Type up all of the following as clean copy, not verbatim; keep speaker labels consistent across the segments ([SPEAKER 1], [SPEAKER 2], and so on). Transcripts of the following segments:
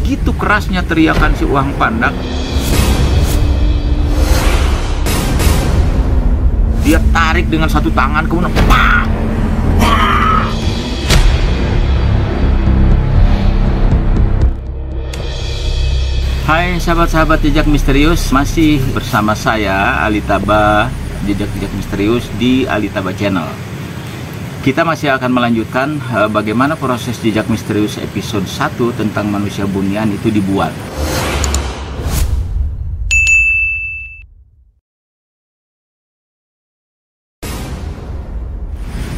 [SPEAKER 1] begitu kerasnya teriakan si Uang Pandak, dia tarik dengan satu tangan, kemudian pak. Hai sahabat-sahabat Jejak Misterius, masih bersama saya Alitaba, Jejak-Jejak Misterius di Alitaba Channel. Kita masih akan melanjutkan bagaimana proses Jejak Misterius episode 1 tentang manusia bunian itu dibuat.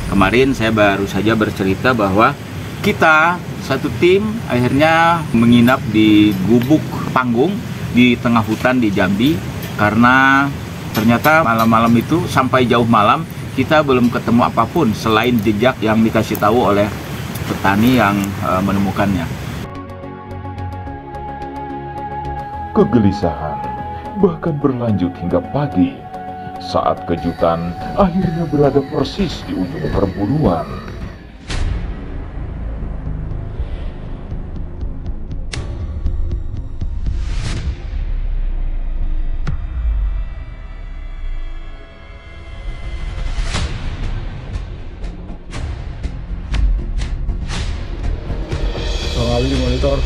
[SPEAKER 1] Kemarin saya baru saja bercerita bahwa kita satu tim akhirnya menginap di gubuk panggung di tengah hutan di Jambi, karena ternyata malam-malam itu sampai jauh malam kita belum ketemu apapun selain jejak yang dikasih tahu oleh petani yang menemukannya.
[SPEAKER 2] Kegelisahan bahkan berlanjut hingga pagi saat kejutan akhirnya berada persis di ujung perburuan.
[SPEAKER 3] Ali di monitor.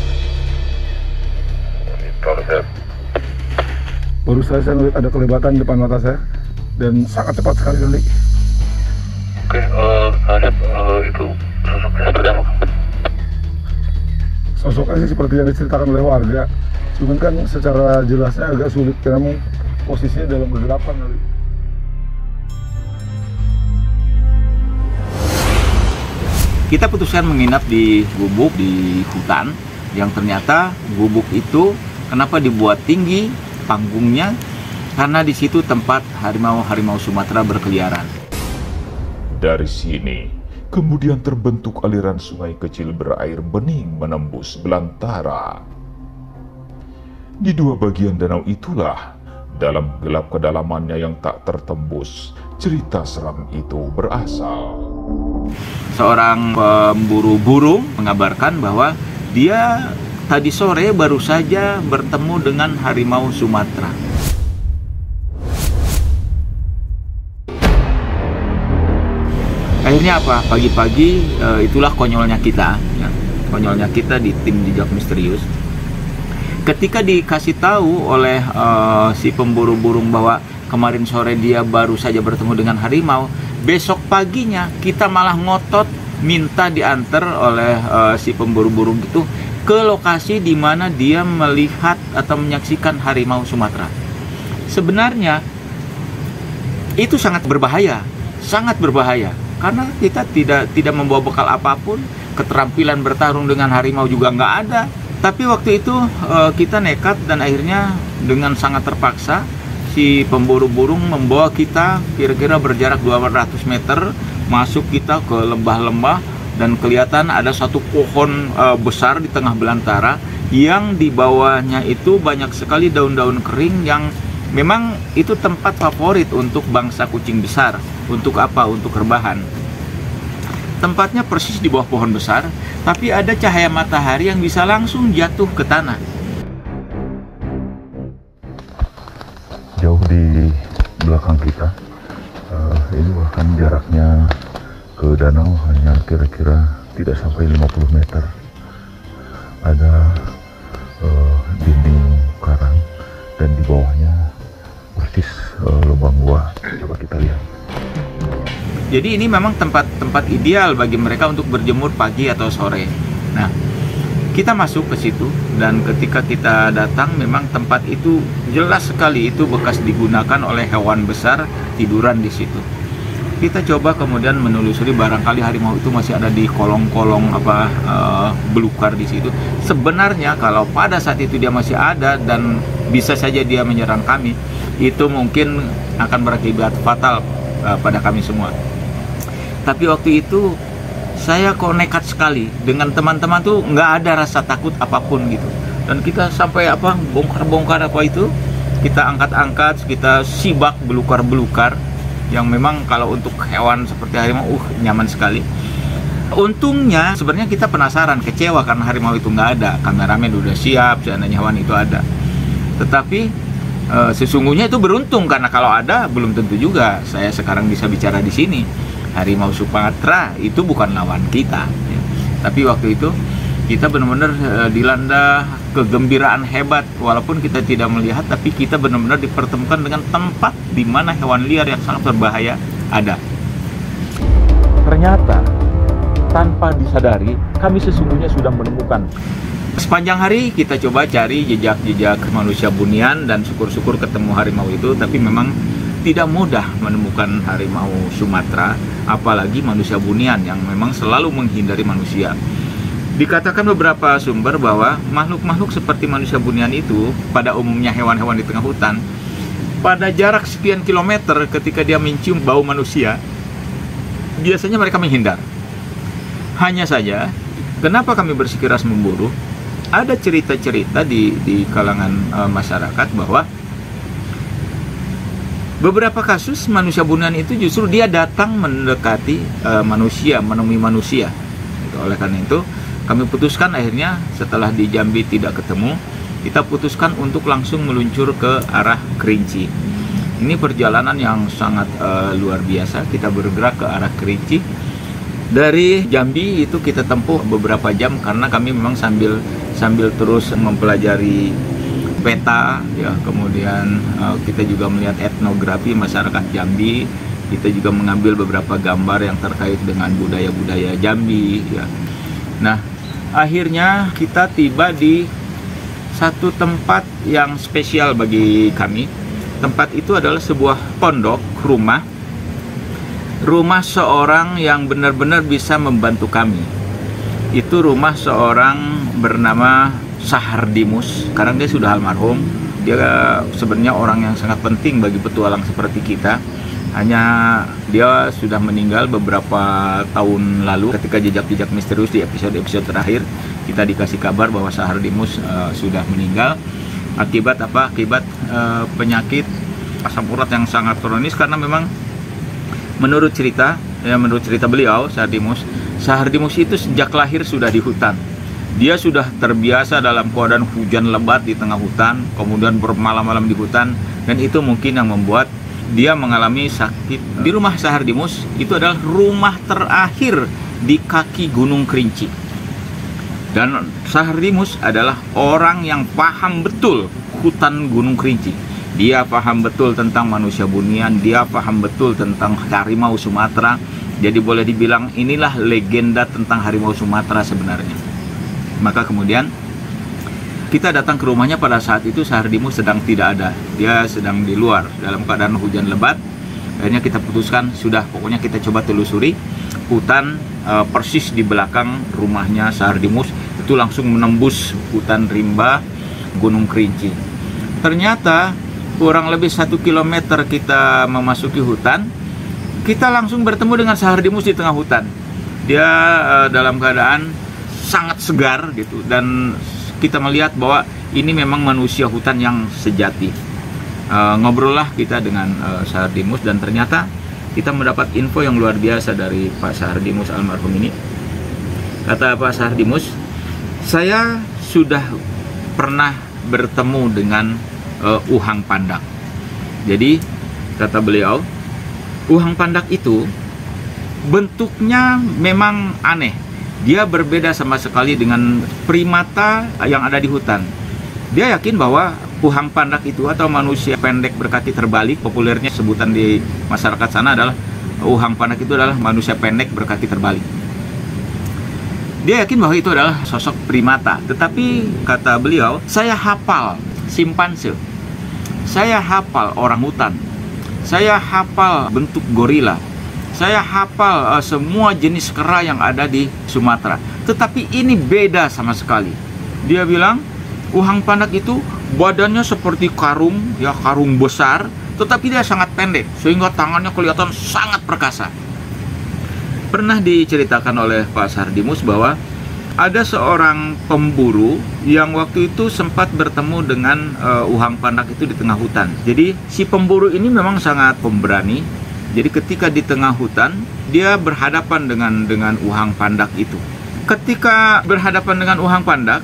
[SPEAKER 2] Sir.
[SPEAKER 3] Baru saya melihat ada kelebatan di depan mata saya dan sangat cepat sekali Ali.
[SPEAKER 4] Oke, itu sosoknya seperti apa?
[SPEAKER 3] Sosoknya sih seperti yang diceritakan oleh warga, cuman kan secara jelasnya agak sulit karena posisinya dalam kegelapan Ali.
[SPEAKER 1] Kita putuskan menginap di gubuk di hutan, yang ternyata gubuk itu kenapa dibuat tinggi panggungnya, karena di situ tempat harimau Sumatera berkeliaran.
[SPEAKER 2] Dari sini kemudian terbentuk aliran sungai kecil berair bening menembus belantara. Di dua bagian danau itulah, dalam gelap kedalamannya yang tak tertembus, cerita seram itu berasal.
[SPEAKER 1] Seorang pemburu burung mengabarkan bahwa dia tadi sore baru saja bertemu dengan harimau Sumatera. Akhirnya apa? Pagi-pagi itulah konyolnya kita, ya. Konyolnya kita di tim Jejak Misterius. Ketika dikasih tahu oleh si pemburu burung bahwa kemarin sore dia baru saja bertemu dengan harimau, besok paginya kita malah ngotot minta diantar oleh si pemburu burung itu ke lokasi di mana dia melihat atau menyaksikan harimau Sumatera. Sebenarnya itu sangat berbahaya karena kita tidak membawa bekal apapun, keterampilan bertarung dengan harimau juga nggak ada. Tapi waktu itu kita nekat dan akhirnya dengan sangat terpaksa si pemburu burung membawa kita kira-kira berjarak 200 meter, masuk kita ke lembah-lembah, dan kelihatan ada satu pohon besar di tengah belantara yang di bawahnya itu banyak sekali daun-daun kering yang memang itu tempat favorit untuk bangsa kucing besar. Untuk apa? Untuk rebahan. Tempatnya persis di bawah pohon besar, tapi ada cahaya matahari yang bisa langsung jatuh ke tanah.
[SPEAKER 2] Jauh di belakang kita, ini bahkan jaraknya ke danau hanya kira-kira tidak sampai 50 meter. Ada dinding karang dan di bawahnya persis lubang gua. Coba kita lihat.
[SPEAKER 1] Jadi ini memang tempat ideal bagi mereka untuk berjemur pagi atau sore. Nah, kita masuk ke situ dan ketika kita datang memang tempat itu jelas sekali itu bekas digunakan oleh hewan besar tiduran di situ. Kita coba kemudian menelusuri, barangkali harimau itu masih ada di kolong-kolong belukar di situ. Sebenarnya kalau pada saat itu dia masih ada dan bisa saja dia menyerang kami, itu mungkin akan berakibat fatal pada kami semua. Tapi waktu itu saya kok nekat sekali, dengan teman-teman tuh nggak ada rasa takut apapun gitu, dan kita sampai bongkar-bongkar itu, kita angkat-angkat, kita sibak belukar-belukar yang memang kalau untuk hewan seperti harimau nyaman sekali. Untungnya sebenarnya kita penasaran, kecewa karena harimau itu nggak ada. Kameramen udah siap, seandainya hewan itu ada. Tetapi sesungguhnya itu beruntung, karena kalau ada belum tentu juga saya sekarang bisa bicara di sini. Harimau Sumatera itu bukan lawan kita, ya. Tapi waktu itu kita benar-benar dilanda kegembiraan hebat, walaupun kita tidak melihat, tapi kita benar-benar dipertemukan dengan tempat di mana hewan liar yang sangat berbahaya ada. Ternyata tanpa disadari kami sesungguhnya sudah menemukan. Sepanjang hari kita coba cari jejak-jejak manusia bunian dan syukur-syukur ketemu harimau itu, tapi memang tidak mudah menemukan harimau Sumatera, apalagi manusia bunian yang memang selalu menghindari manusia. Dikatakan beberapa sumber bahwa makhluk-makhluk seperti manusia bunian itu, pada umumnya hewan-hewan di tengah hutan, pada jarak sekian kilometer ketika dia mencium bau manusia, biasanya mereka menghindar. Hanya saja, kenapa kami bersikeras memburu? Ada cerita-cerita di kalangan masyarakat bahwa beberapa kasus manusia bunian itu justru dia datang mendekati manusia, menemui manusia. Oleh karena itu, kami putuskan akhirnya setelah di Jambi tidak ketemu, kita putuskan untuk langsung meluncur ke arah Kerinci. Ini perjalanan yang sangat luar biasa. Kita bergerak ke arah Kerinci. Dari Jambi itu kita tempuh beberapa jam karena kami memang sambil terus mempelajari peta, ya. Kemudian kita juga melihat etnografi masyarakat Jambi. Kita juga mengambil beberapa gambar yang terkait dengan budaya-budaya Jambi, ya. Nah, akhirnya kita tiba di satu tempat yang spesial bagi kami. Tempat itu adalah sebuah pondok, rumah seorang yang benar-benar bisa membantu kami. Itu rumah seorang bernama Sahardimus. Sekarang dia sudah almarhum. Dia sebenarnya orang yang sangat penting bagi petualang seperti kita. Hanya dia sudah meninggal beberapa tahun lalu. Ketika jejak-jejak misterius di episode-episode terakhir, kita dikasih kabar bahwa Sahardimus sudah meninggal. Akibat apa? Akibat penyakit asam urat yang sangat kronis, karena memang menurut cerita beliau, Sahardimus itu sejak lahir sudah di hutan. Dia sudah terbiasa dalam keadaan hujan lebat di tengah hutan, kemudian bermalam-malam di hutan, dan itu mungkin yang membuat dia mengalami sakit. Di rumah Sahardimus itu adalah rumah terakhir di kaki Gunung Kerinci. Dan Sahardimus adalah orang yang paham betul hutan Gunung Kerinci. Dia paham betul tentang manusia bunian, dia paham betul tentang harimau Sumatera. Jadi boleh dibilang inilah legenda tentang harimau Sumatera sebenarnya. Maka kemudian kita datang ke rumahnya. Pada saat itu Sahardimus sedang tidak ada. Dia sedang di luar dalam keadaan hujan lebat. Akhirnya kita putuskan, sudah pokoknya kita coba telusuri hutan persis di belakang rumahnya Sahardimus. Itu langsung menembus hutan rimba Gunung Kerinci. Ternyata kurang lebih 1 kilometer kita memasuki hutan, kita langsung bertemu dengan Sahardimus di tengah hutan. Dia dalam keadaan sangat segar gitu, dan kita melihat bahwa ini memang manusia hutan yang sejati. Ngobrollah kita dengan Sahardimus, dan ternyata kita mendapat info yang luar biasa dari Pak Sahardimus almarhum ini. Kata Pak Sahardimus, saya sudah pernah bertemu dengan Uhang Pandak. Jadi kata beliau, Uhang Pandak itu bentuknya memang aneh. Dia berbeda sama sekali dengan primata yang ada di hutan. Dia yakin bahwa Uhang Pandak itu atau manusia pendek berkaki terbalik, populernya sebutan di masyarakat sana adalah Uhang Pandak itu adalah manusia pendek berkaki terbalik. Dia yakin bahwa itu adalah sosok primata. Tetapi kata beliau, saya hafal simpanse, saya hafal orangutan, saya hafal bentuk gorila, saya hafal semua jenis kera yang ada di Sumatera. Tetapi ini beda sama sekali. Dia bilang, Uhang Pandak itu badannya seperti karung, ya karung besar, tetapi dia sangat pendek, sehingga tangannya kelihatan sangat perkasa. Pernah diceritakan oleh Pak Sahardimus bahwa ada seorang pemburu yang waktu itu sempat bertemu dengan Uhang Pandak itu di tengah hutan. Jadi si pemburu ini memang sangat pemberani, Jadi ketika di tengah hutan, dia berhadapan dengan Uhang Pandak itu. Ketika berhadapan dengan Uhang Pandak,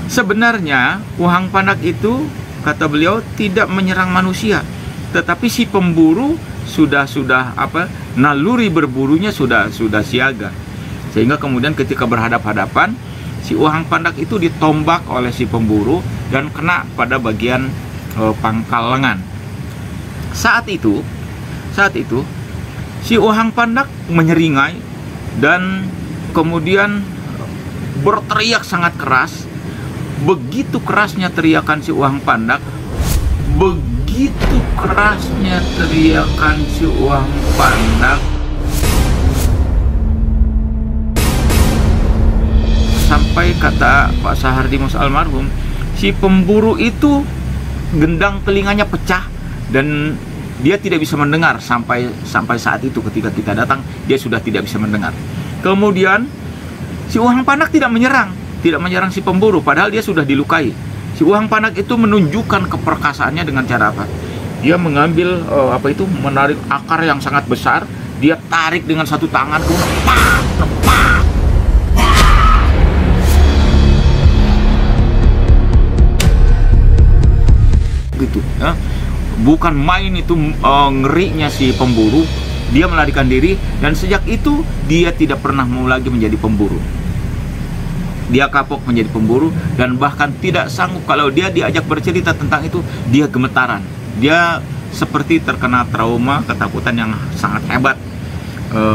[SPEAKER 1] sebenarnya Uhang Pandak itu, kata beliau, tidak menyerang manusia, tetapi si pemburu sudah naluri berburunya sudah siaga. Sehingga kemudian ketika berhadap-hadapan, si Uhang Pandak itu ditombak oleh si pemburu dan kena pada bagian pangkal lengan. Saat itu si Uhang Pandak menyeringai dan kemudian berteriak sangat keras. Begitu kerasnya teriakan si Uhang Pandak, sampai kata Pak Sahardimus almarhum, si pemburu itu gendang telinganya pecah dan dia tidak bisa mendengar sampai saat itu. Ketika kita datang, dia sudah tidak bisa mendengar. Kemudian si Uhang Pandak tidak menyerang si pemburu, padahal dia sudah dilukai. Si Uhang Pandak itu menunjukkan keperkasaannya dengan cara apa? Dia mengambil menarik akar yang sangat besar, dia tarik dengan satu tangan, kemudian tepak. Gitu ya. Bukan main itu ngerinya si pemburu. Dia melarikan diri dan sejak itu dia tidak pernah mau lagi menjadi pemburu. Dia kapok menjadi pemburu dan bahkan tidak sanggup kalau dia diajak bercerita tentang itu, dia gemetaran. Dia seperti terkena trauma ketakutan yang sangat hebat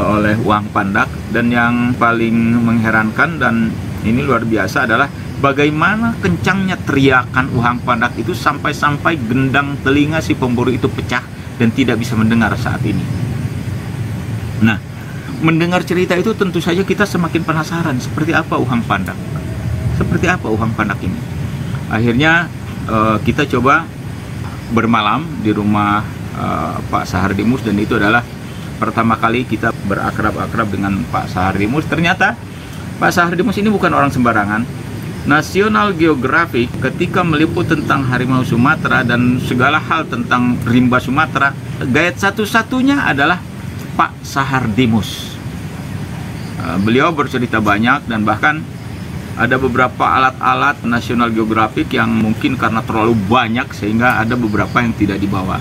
[SPEAKER 1] oleh Uhang Pandak. Dan yang paling mengherankan dan ini luar biasa adalah bagaimana kencangnya teriakan Uhang Pandak itu sampai-sampai gendang telinga si pemburu itu pecah dan tidak bisa mendengar saat ini. Nah, mendengar cerita itu tentu saja kita semakin penasaran seperti apa Uhang Pandak. Seperti apa Uhang Pandak ini. Akhirnya kita coba bermalam di rumah Pak Sahardimus, dan itu adalah pertama kali kita berakrab-akrab dengan Pak Sahardimus. Ternyata Pak Sahardimus ini bukan orang sembarangan. National Geographic ketika meliput tentang harimau Sumatera dan segala hal tentang rimba Sumatera, guide satu-satunya adalah Pak Sahardimus. Beliau bercerita banyak dan bahkan ada beberapa alat-alat National Geographic yang mungkin karena terlalu banyak sehingga ada beberapa yang tidak dibawa.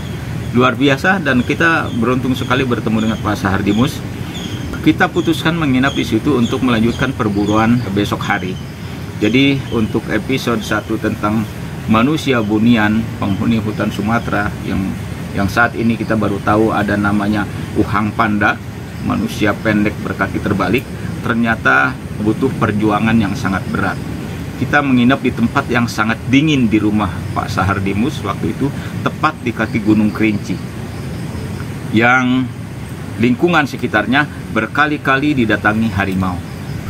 [SPEAKER 1] Luar biasa, dan kita beruntung sekali bertemu dengan Pak Sahardimus. Kita putuskan menginap di situ untuk melanjutkan perburuan besok hari. Jadi untuk episode 1 tentang manusia bunian penghuni hutan Sumatera yang saat ini kita baru tahu ada namanya Uhang Pandak, manusia pendek berkaki terbalik, ternyata butuh perjuangan yang sangat berat. Kita menginap di tempat yang sangat dingin di rumah Pak Sahardimus waktu itu, tepat di kaki Gunung Kerinci, yang lingkungan sekitarnya berkali-kali didatangi harimau.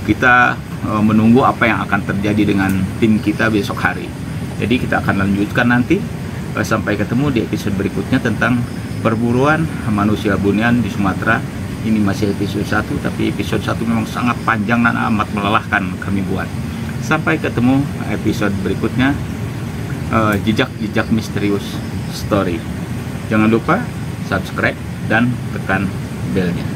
[SPEAKER 1] Kita menunggu apa yang akan terjadi dengan tim kita besok hari. Jadi kita akan lanjutkan nanti. Sampai ketemu di episode berikutnya tentang perburuan manusia bunian di Sumatera. Ini masih episode 1, tapi episode 1 memang sangat panjang dan amat melelahkan kami buat. Sampai ketemu episode berikutnya, jejak-jejak misterius story. Jangan lupa subscribe dan tekan belnya.